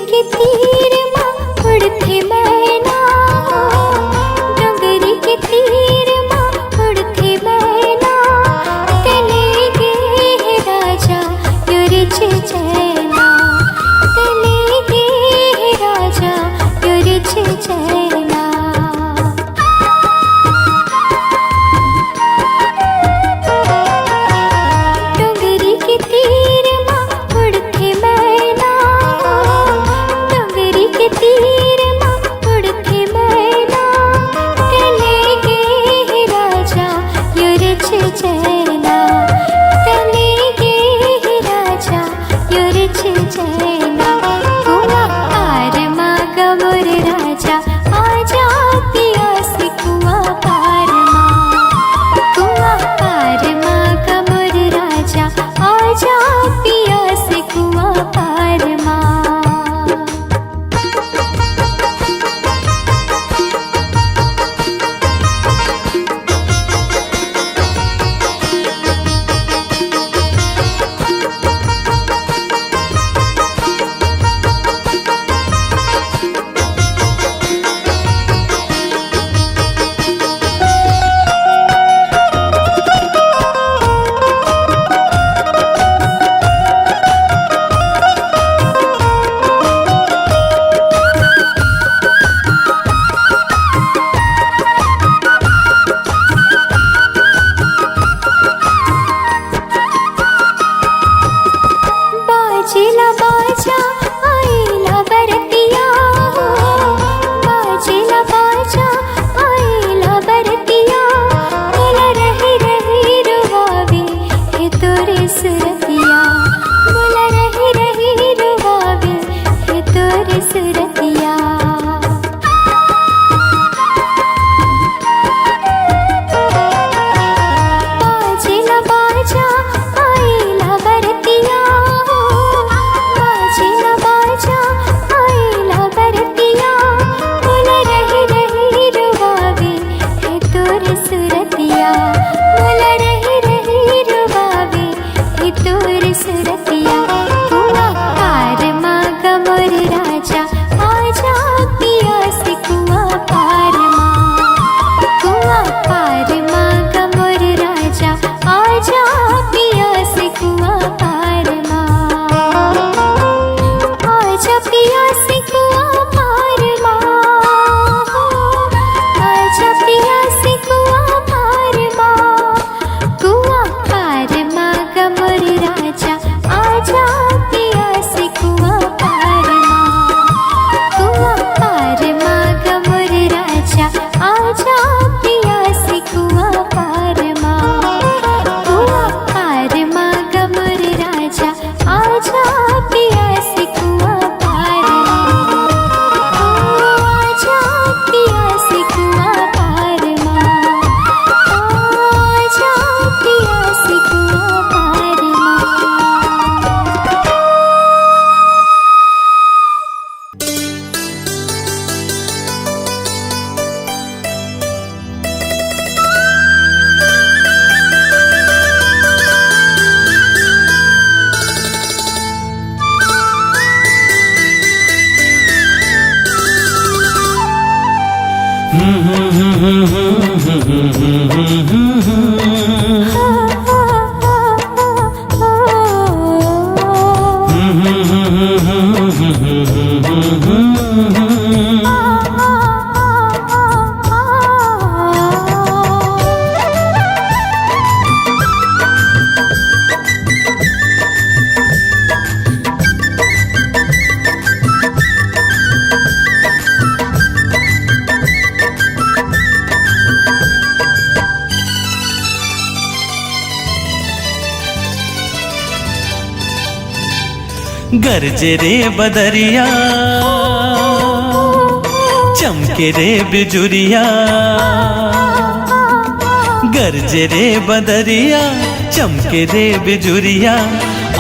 के तीर माँ उड़ते मैना, डोंगरी के तीर माँ उड़ते मैना, तले गे है राजा युरिच चैना, तले गे है राजा युरिच चैना। डोंगरी के तीर माँ उड़ते मैना, डोंगरी के तीर माँ उड़ते मैना, तले गे है राजा युरिच चैना, तले गे है राजा युरिच चैना। कुआँ पार माँ गमुर राजा आजा पिया से कुआँ पार माँ, कुआँ पार माँ गमुर राजा आजा पिया से कुआँ पार माँ। बाजेला बाजा आइला बरतिया, बाजेला बाजा आइला बरतिया, बोला रही रही रुवावे है तोरे सुरतिया, बोला रही रही रुवावे है तोरे सुरतिया। बाजेला बाजा आइला बरतिया, बाजेला बाजा आइला बरतिया, बोला रही रही रुवावे है तोरे सुरतिया, बोला रही रही रुवावे है तोरे सुरतिया। कुआँ पार माँ गमुर राजा आजा पिया से कुआँ पार माँ, कुआँ पार माँ गमुर राजा आजा पिया से कुआँ पार माँ, आजा पिया से कुआँ पार माँ, आजा पिया से कुआँ पार माँ, कुआँ पार माँ गमुर राजा आजा पिया से कुआँ पार माँ, कुआँ पार माँ गमुर राजा आजा पिया से कुआँ पार माँ, कुआँ पार माँ गमुर राजा आजा पिया से कुआँ पार माँ, आजा पिया से कुआँ पार माँ, आजा पिया से कुआँ पार माँ। गरजे रे बदरिया, चमके रे बिजुरिया, गरजे रे बदरिया, चमके रे बिजुरिया,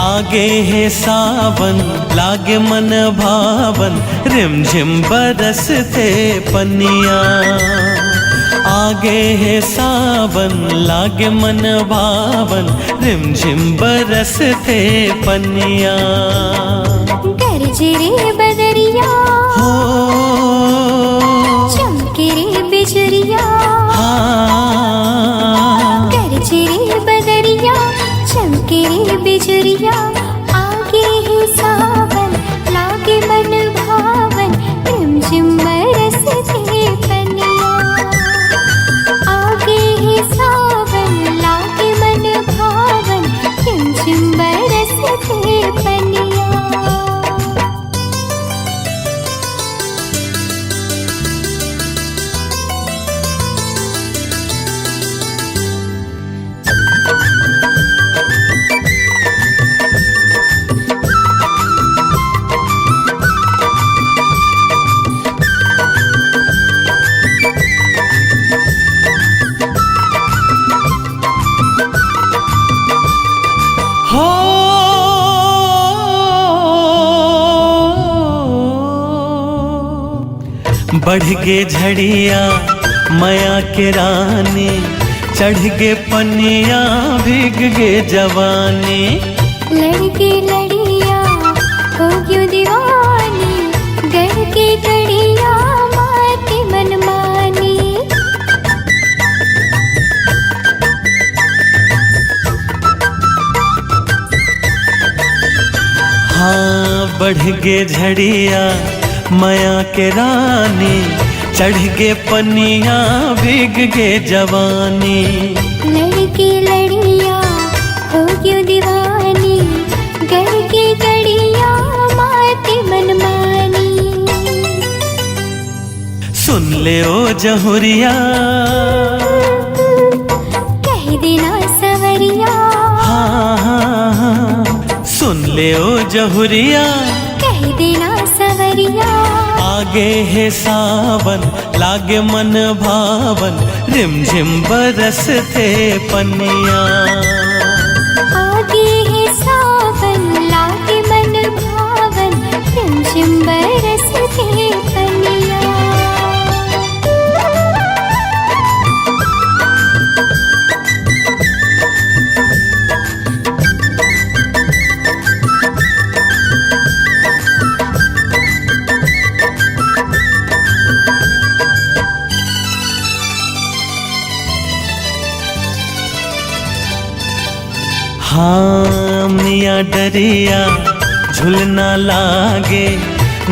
आगे है सावन लागे मन भावन, रिमझिम बरसते पनिया, आगे है सावन लागे मन भावन, रिमझिम बरसते पनिया। गरजे रे बदरिया हो चमके रे बिजुरिया हाँ गरजे रे बदरिया चमके रे बिजुरिया आगे है सावन लागे मन भावन रिमझिम बरसते पनिया आगे है सावन लागे मन भावन रिमझिम बरसते पनिया हो बढ़ गे झड़िया माया के रानी चढ़ गे पनिया भीग गे जवानी लड़के लड़िया हो क्यों दीवानी गढ़ के गड़िया माती मनमानी हाँ बढ़ गे झड़िया माया के रानी चढ़ गे पनिया भीग गे जवानी लड़के लड़िया हो क्यों दीवानी गढ़ के गड़िया माती मनमानी सुन ले ओ जहुरिया कह देना सवरिया हाँ हाँ हाँ सुन ले ओ जहुरिया कह देना सवरिया आगे है सावन लागे मन भावन रिमझिम बरसते पनिया आगे है सावन लागे मन भावन रिमझिम बरसते पनिया हाँ मिया डरिया झुलना लागे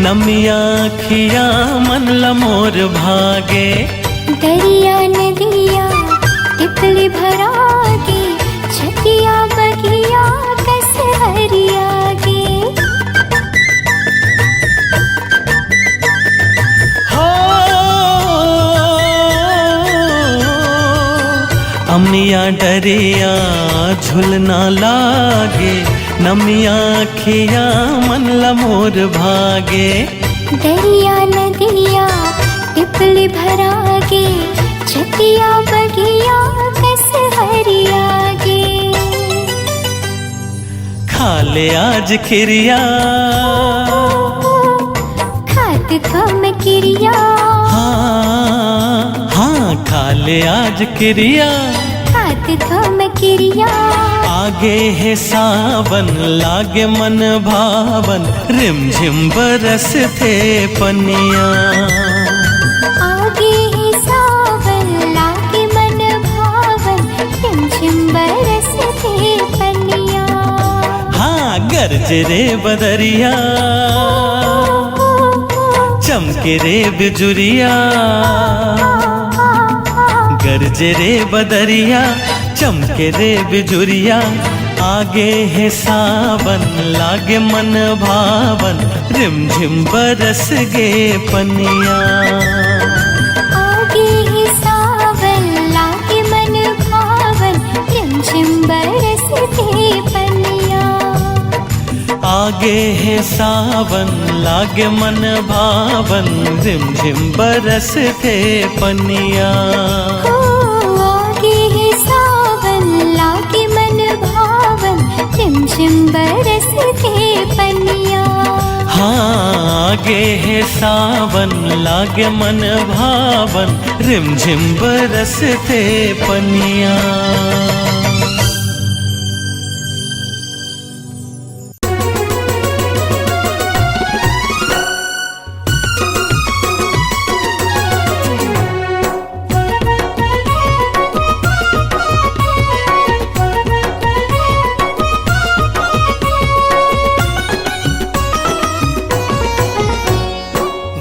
नमिया खिया मन लमोर भागे दरिया नदिया तितली भरा के छतिया बगिया कस हरिया के हो अमिया डरिया झुलना लागे नमिया खिया मन लमोर भागे दरिया नदिया तितली भरा के छतिया बगिया कस हरिया के खा ले आज खिरिया खात थम किरिया हाँ हाँ खा ले आज क्रिया खात थम किरिया आगे है सावन लागे मन भावन रिमझिम बरसते पनिया आगे है सावन लागे मन भावन रिमझिम बरसते पनिया हाँ गरज रे बदरिया चमके रे बिजुरिया गरज रे बदरिया चमके रे बिजुरिया आगे है सावन लागे मन भावन रिमझिम बरस गे पनिया आगे है सावन लागे मन भावन रिमझिम बरसते पनिया आगे है सावन लागे मन भावन रिमझिम बरसते पनिया आगे है सावन लागे मन भावन रिमझिम बरसते पनिया हाँ आगे है सावन लागे मन भावन रिमझिम बरसते पनिया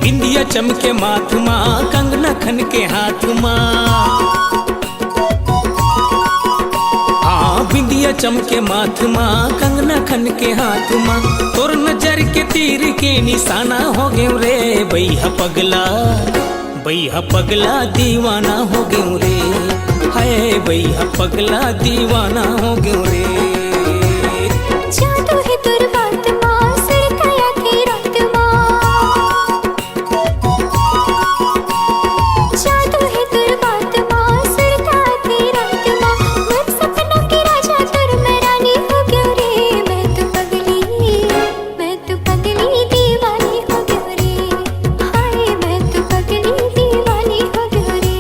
बिंदिया चमके माथ माँ, कंगना खन के हाथ माँ। हाँ बिंदिया चमके माथ माँ, कंगना खन के हाथ माँ। तोर नजर के तीर के निशाना हो गए रे भैया पगला, भैया पगला दीवाना हो गए रे। हाय भैया पगला दीवाना हो गए रे। जादू है तुर बात माँ, सरकाया की रात माँ। जादू है तुर बात माँ, सरकाया की रात माँ। मन सपनों के राजा तुर मैं रानी हो गयो रे। मैं तो पगली दीवानी हो गयो रे। हाय मैं तो पगली दीवानी हो गयो रे।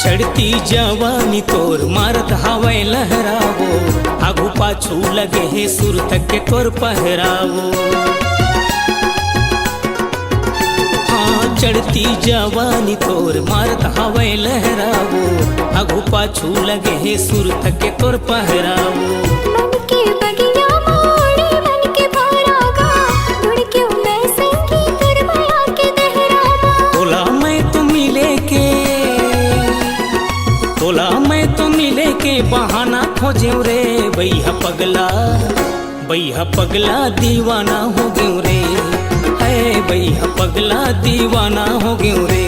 चढ़ती जवानी तोर मारत हवाई लहरावो। आगू पाछू लगे है सुर तक के तोर पहरावो। हाँ चढ़ती जवानी तोर मारत हवाई लहरावो। आगू पाछू लगे है सुर तक के तोर पहरावो। मन के बगिया मोड़ी मन के भारागा, उड़ के मैं संगीत रुबाया के दहरावा। तोला मैं तो मिले के बहाना खोजे रे भैया पगला, भैया पगला दीवाना हो गयो रे। है भैया पगला दीवाना हो गयो रे।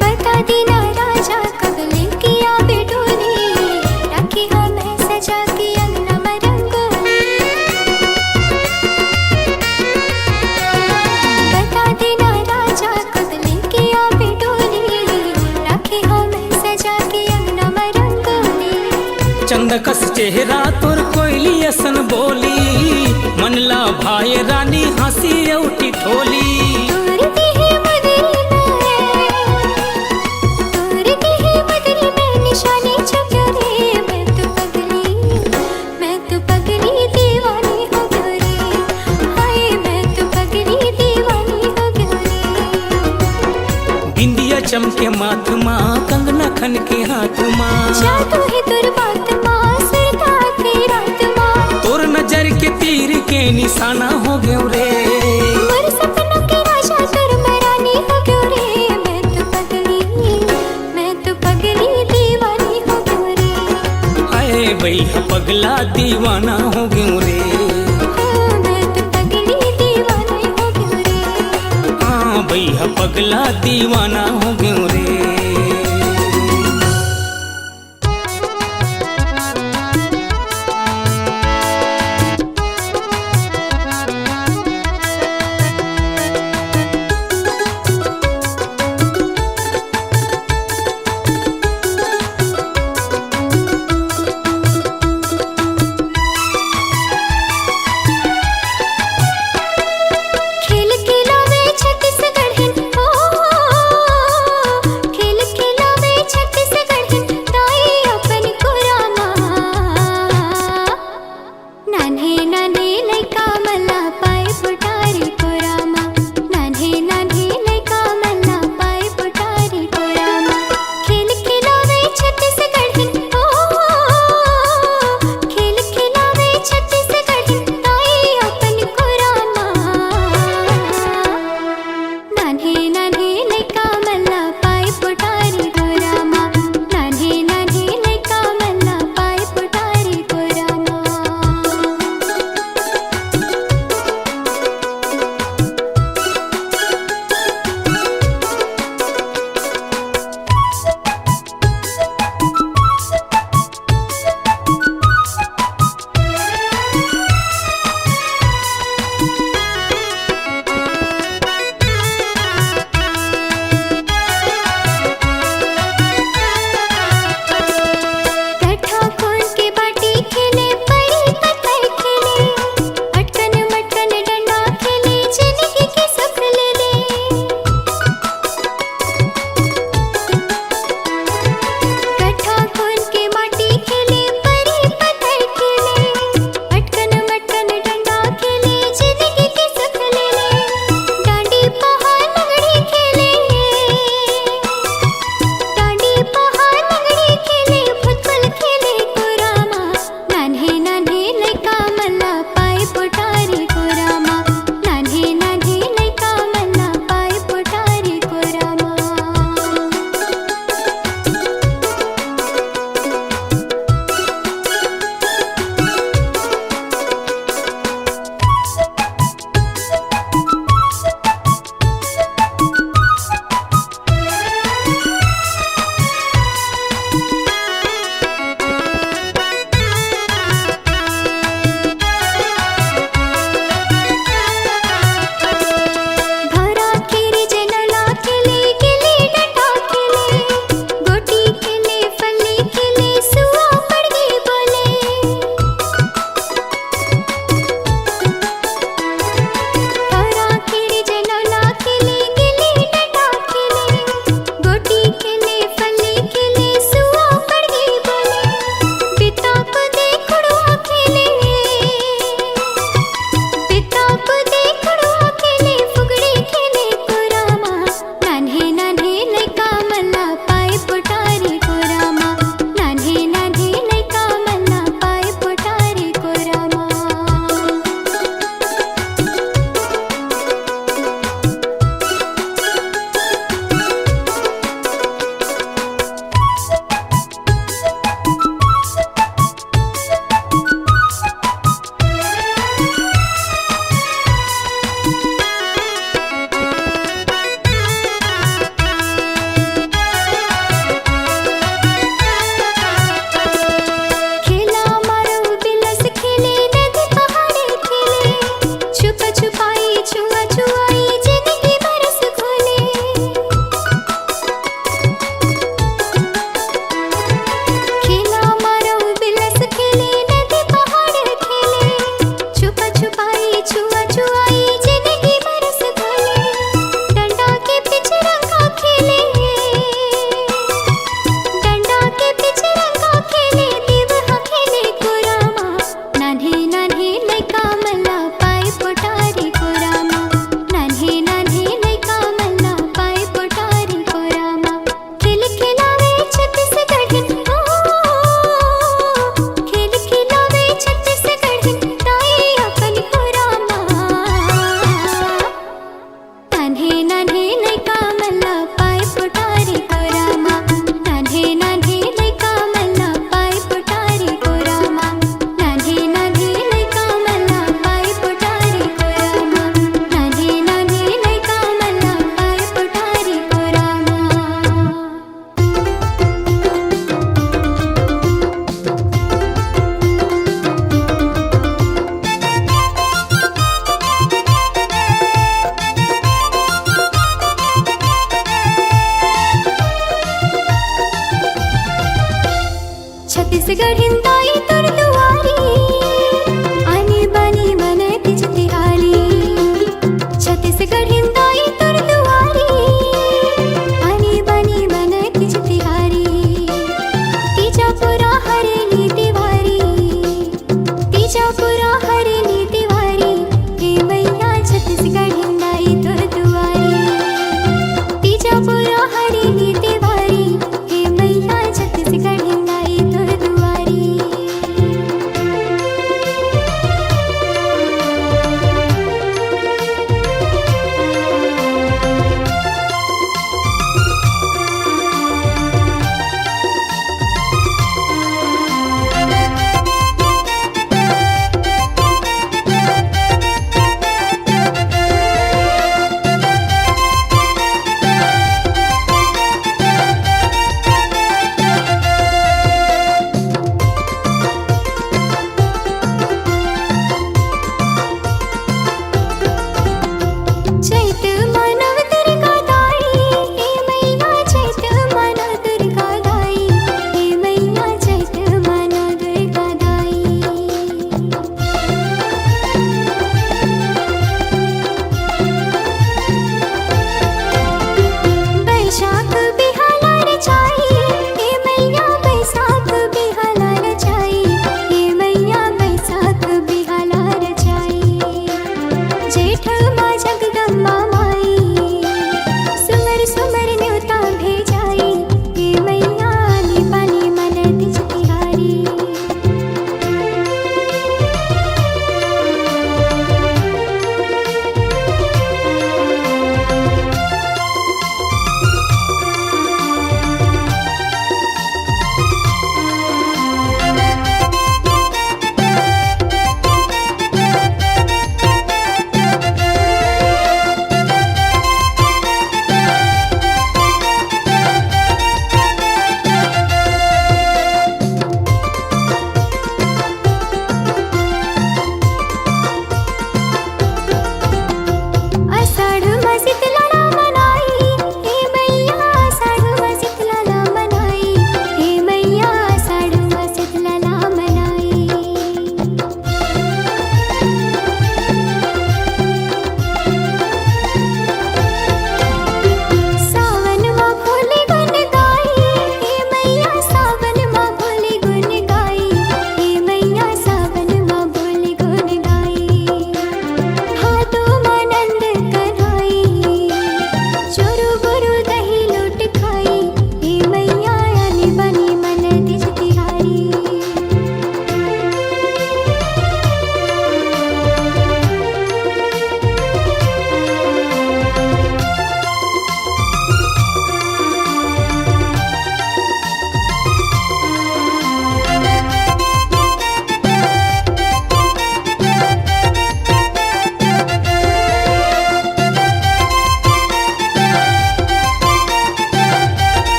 बता देना राजा कब लेके आवे डोली, राखी हमें सजा के अंगना में रंगोली। बता देना राजा कब लेके आवे डोली, राखी हमें सजा के अंगना में रंगोली। चंदकस चेहरा तोर कोयली असन बोली, मनला भाई रानी हंसी उठी ठोली। तोरती है मदरी में निशाने छपे रे। मैं तो पगली दीवानी हो गयो रे। हाय मैं तो पगली दीवानी हो गयो रे। बिंदिया चमके माथ माँ, कंगना खन के हाथ माँ। जादू है तुर बात माँ, सरकाया की रात माँ। तोर नजर के तीर के निशाना हो गयो रे। मोर सपनों के राजा तुर मैं रानी हो गयो रे। मैं तो पगली दीवानी हो गयो रे। हाय भैया पगला दीवाना हो गयो रे। हाँ मैं तो पगली दीवानी हो गयो रे। हाँ भैया पगला दीवाना हो गयो रे। खेल खिलावे छत्तीसगढ़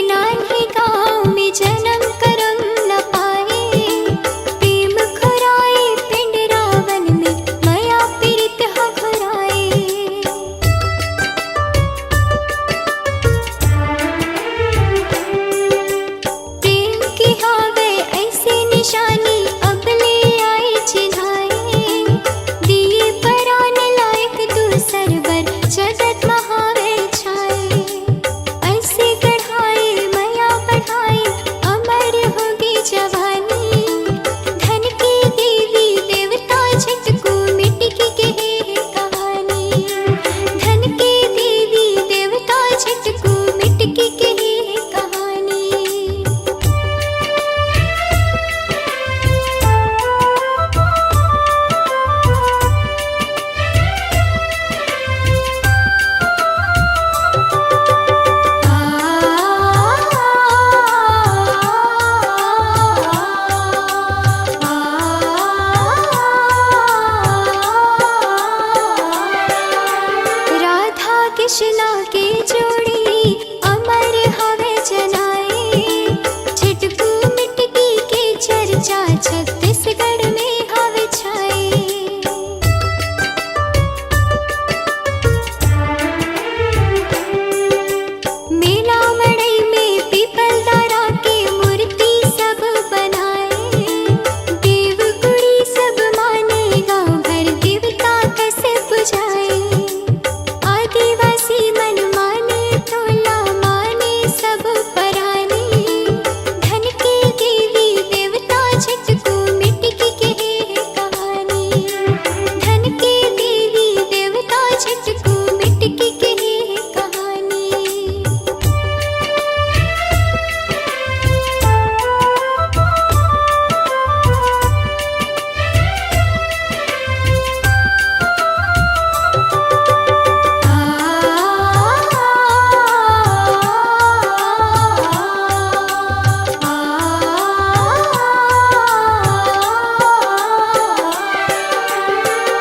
नान्हे गाँव में जन्म करम न पाए। प्रेम खुराए पिंड रावण में माया पीड़ित ह घुराए। प्रेम की हावे ऐसी निशानी अब ले आए चिन्हाए। दिए परान लायक तू सरवर जगत महावे छाए। ऐसे गढ़ाए माया बढ़ाए अमर होगी जवानी। धन की देवी देवता झटको मिट्टी की कहे कहानी। धन की देवी देवता झटको मिट्टी की कहे कहानी। राधा कृष्णा की जोड़ी अमर हवे जनाए। झटकू मिटकी की चर्चा छत्तीसगढ़ में हवे छाए। मेला मड़ई में पीपल दारा की मूर्ति सब बनाए। देव गुड़ी सब माने गाँव भर देवता कैसे बुझाए। आदिवासी मन माने तोला माने सब पराने। धन की देवी देवता झटको मिट्टी की कहे कहानी। धन की देवी देवता झटको मिट्टी की कहे कहानी।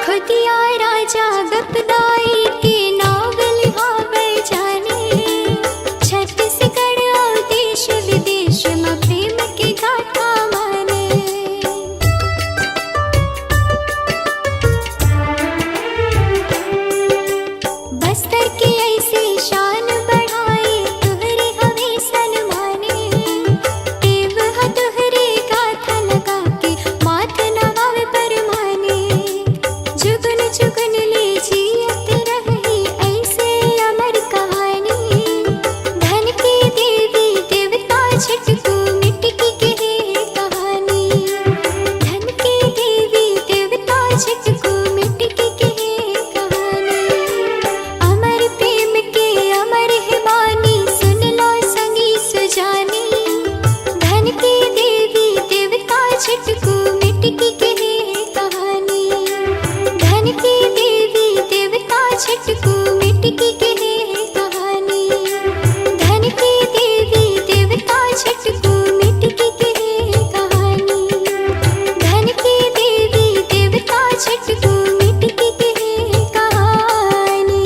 खुदिया राजा गपदाई के नावल हावे जाने। छत्तीसगढ़ और देश विदेश में प्रेम के गाथा माने। बस्तर की ऐसी शान बढ़ाए तुहरे हवे सनमाने। देव ह तुहरे गाथा लगा के माथ नवावे परमाने। जुगन जुगन ले जियत रही ऐसे अमर कहानी। धन की देवी देवता झटको मिट्टी की कहे कहानी। धन की देवी देवता झटको मिट्टी की कहे कहानी। अमर प्रेम के अमर हिमानी सुन लो संगी सुजानी। धन की देवी देवता झटको मिट्टी की कहे कहानी। धन की देवी देवता झटको मिट्टी की कहे कहानी। धन की देवी देवता झटको मिट्टी की कहे कहानी। धन की देवी देवता झटको मिट्टी की कहे कहानी।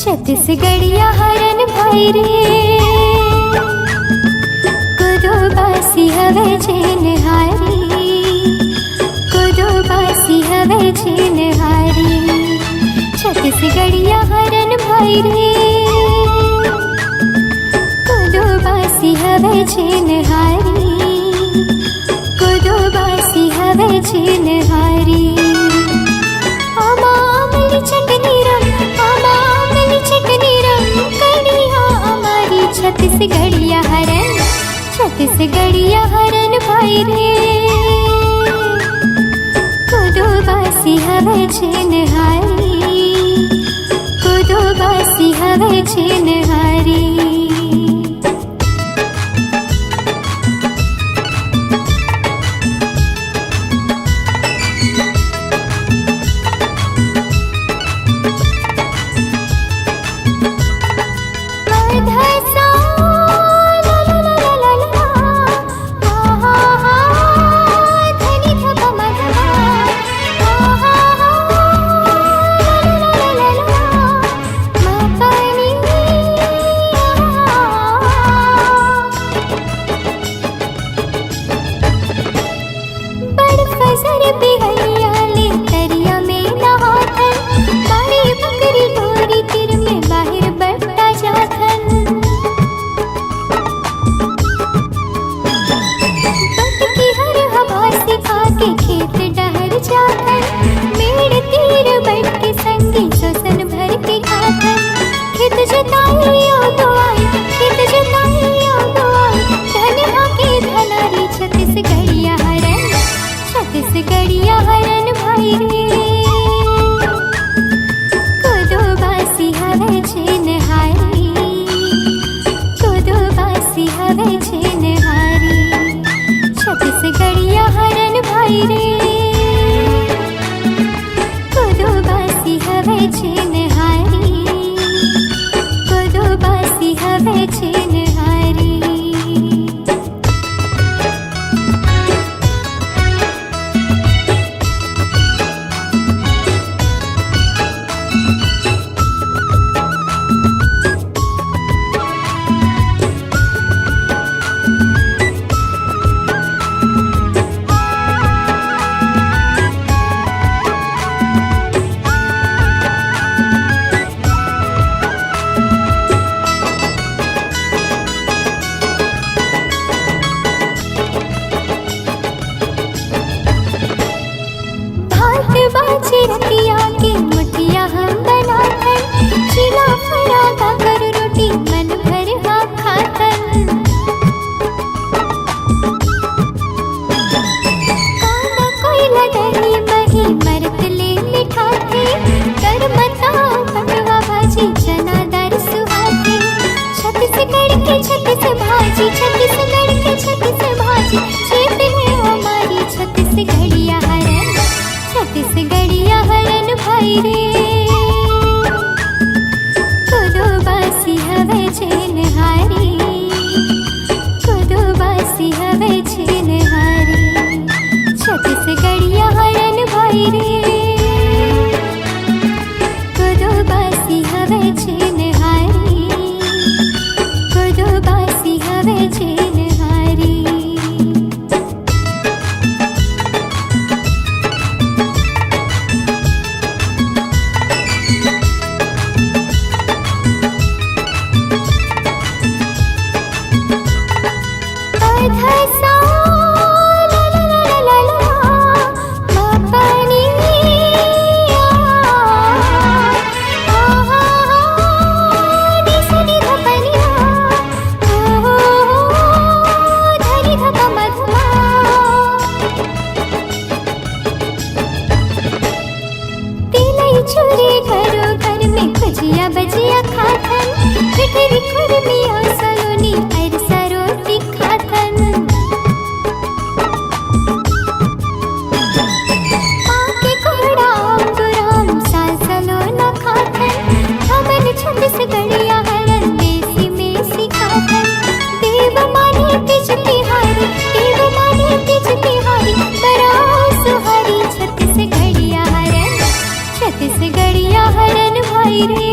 छत्तीसगढ़िया हरन भाई रे। कुदो बासी हवे झेन हारी। कुदो बासी हवे झेन हारी। छत्तीसगढ़िया हरन भाई रे। कुदो बासी हवे झेन हारी। कुदो बासी हवे झेन हारी। आमावली चटनी रम आमावली चटनी रम कड़िया हमारी छत्तीसगढ़िया हरन। छत्तीसगढ़िया हरन भाई रे। खुद बासी हवे छेनहारी, कुदो बासी हवे छेनहारी। छत्तीसगढ़िया हरन भाई रे, कुदो बासी हवे छेनहारी, कुदो बासी हवे छेनहारी। छत्तीसगढ़िया हरन भाई रे, कुदो बासी हवे छेनहारी, कुदो बासी हवे छेनहारी। बाजी रतिया की मुठिया हम बनाथन, चिला फरादा कर रोटी मन भर हाँ खाथन। काना कोई लड़ाई बही मरत ले मिठाते, कर मताओ पटवा भाजी चना दर सुहाते। छत्तीसगढ़ के छत्तीस भाजी, छत्तीसगढ़ के छत्तीस भाजी, चेत है हमारी छत्तीसगढ़िया हरन, छत्तीसगढ़िया हरन भाई रे। कुदो बासी हवे छेनहारी, कुदो बासी हवे छेनहारी। छत्तीसगढ़िया हरन भाई रे, कुदो बासी हवे छेनहारी, कुदो बासी हवे छेनहारी। छुरी घरो घर में भजिया बजिया खाथन, ठिठरी खुरमिया सलोनी अरसा रोटी खाथन। आके घोड़ा अंगुराम साल सलोना खाथन, हमन छत्तीसगढ़िया हरन देसी में सिखाथन। देव माने तीज तिहारी, देव माने तीज तिहारी, बड़ा सुहारी छत्तीसगढ़िया हरन, छत्तीसगढ़िया हरन भाई रे।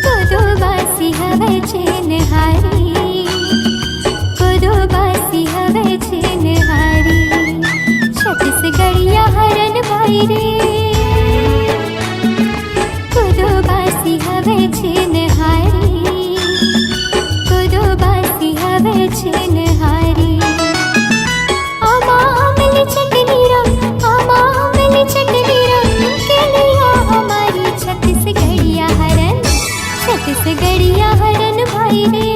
कुदो बासी हवे छेनहारी, कुदो बासी हवे छेनहारी। छत्तीसगढ़िया हरन भाई रे, कुदो बासी हवे छेनहारी, कुदो बासी हवे छेनहारी। आमा हमली चटनी रंग, आमा हमली चटनी रंग के लिया हमारी छत्तीसगढ़िया हरन, छत्तीसगढ़िया हरन भाई रे।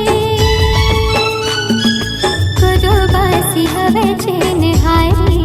कुदो बासी हवे छेनहारी,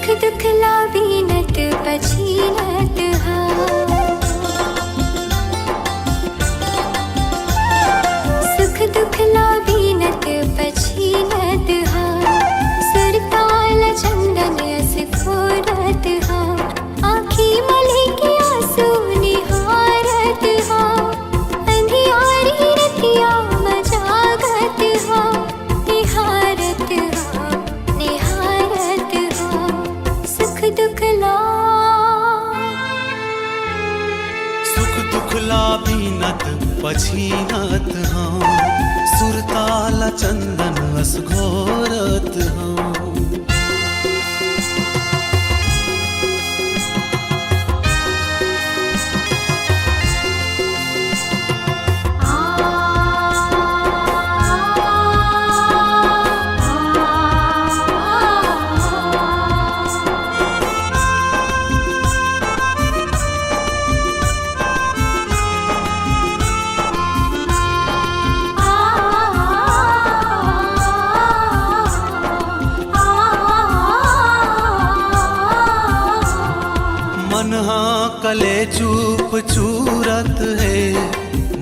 सुख दुख लावीनत पछीनत हा सुख दुख लावीनत पछीनत हा सुरताल चंदन अस फोरत हा आँखी मले के आंसू निहारत हा अंधियारी रतिया मजागत हा निहारत हा निहारत हा सुख दुख ला सुख दुख लावीनत पछीनत हाँ सुरताल चंदन अस घोरत हाँ मन हाँ कले चूप चूरत है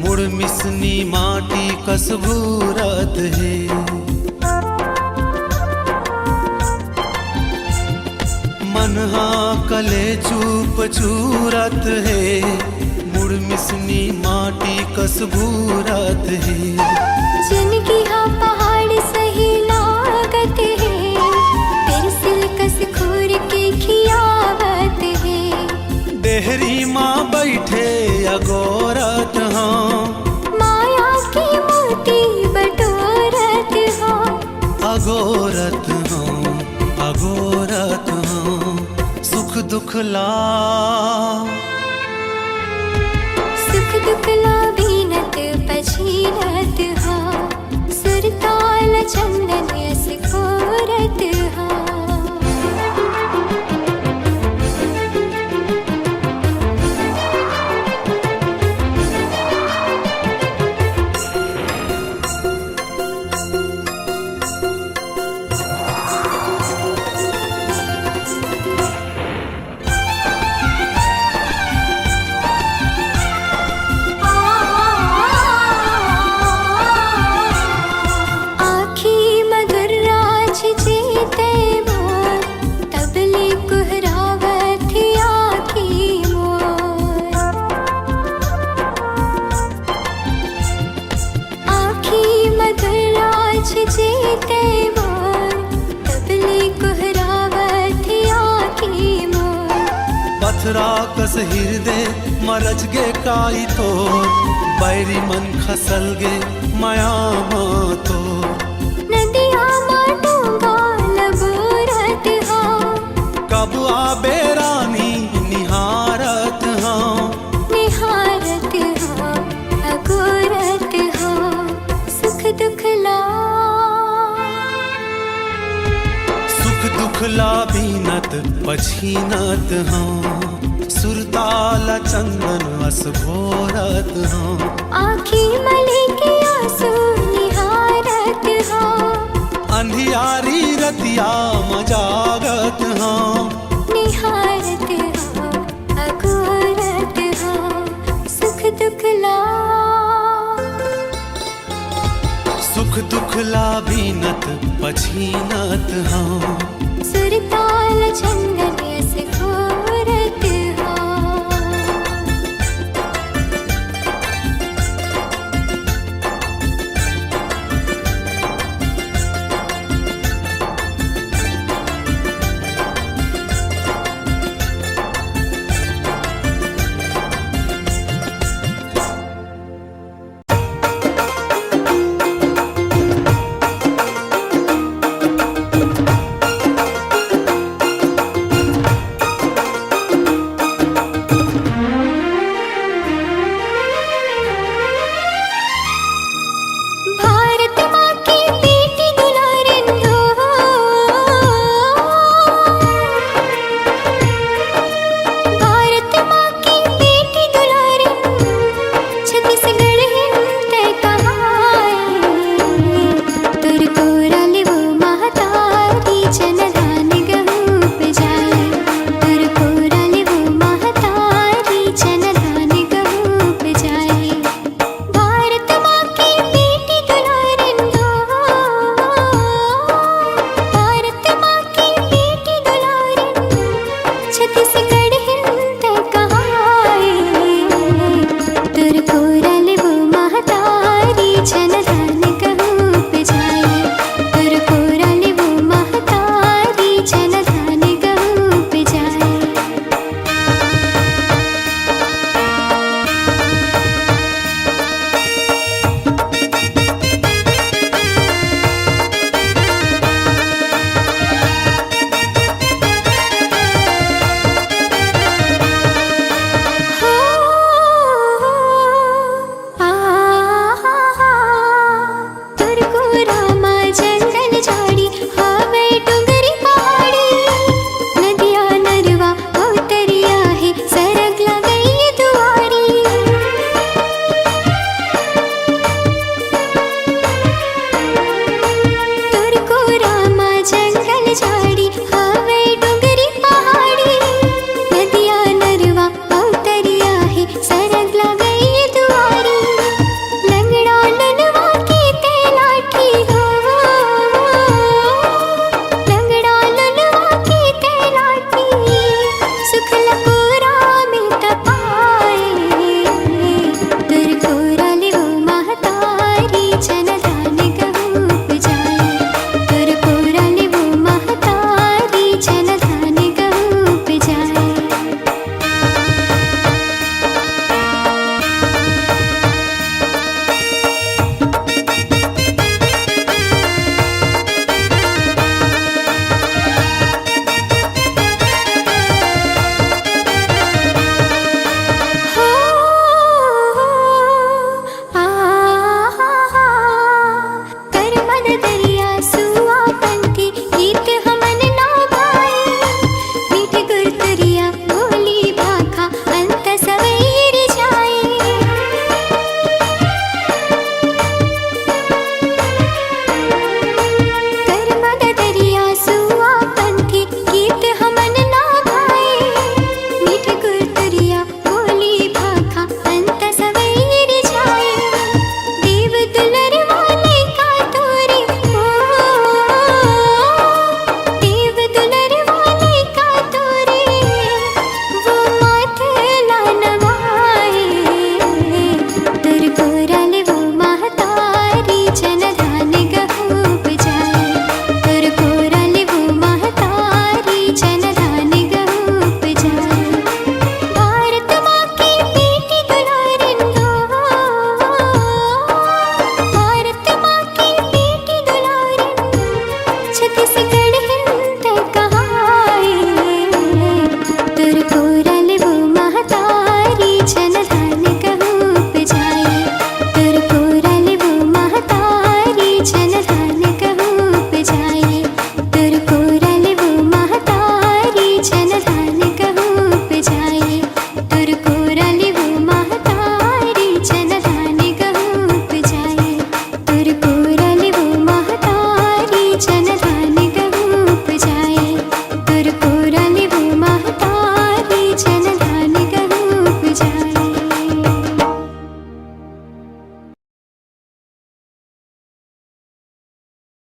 मुड़ मिसनी माटी कसबूरत है मन हाँ कले चूप चूरत है मुड़ मिसनी माटी कसबूरत है जिनकी हाँ पहाड़ सही लागत है फिर सिलकस खूर के खियावत है देहरी माँ बैठे अगोरत हाँ माया की मोती बटोरत हाँ अगोरत हाँ अगोरत हाँ सुख दुख ला सुख दुख लावीनत पछीनत हा सुरताल चंदन अस फोरत हा जीते मोर तबली कुहरावत आँखी मोर पथरा कस हृदय मरज गे काई तो बैरी मन खसल गे माया माँ तो नदिया माटूंगा लबूरत हाँ कब आबे रानी निहारत हाँ निहारत हाँ अगोरत हाँ सुख दुख ला सुख दुख लावीनत पछीनत हाँ सुरताल चंदन अस घोरत हाँ आँखी मले के आंसू निहारत हाँ अंधियारी रतिया मजागत हाँ निहारत हाँ अगोरत हाँ सुख दुख ला सुख दुख लावीनत पछीनत हाँ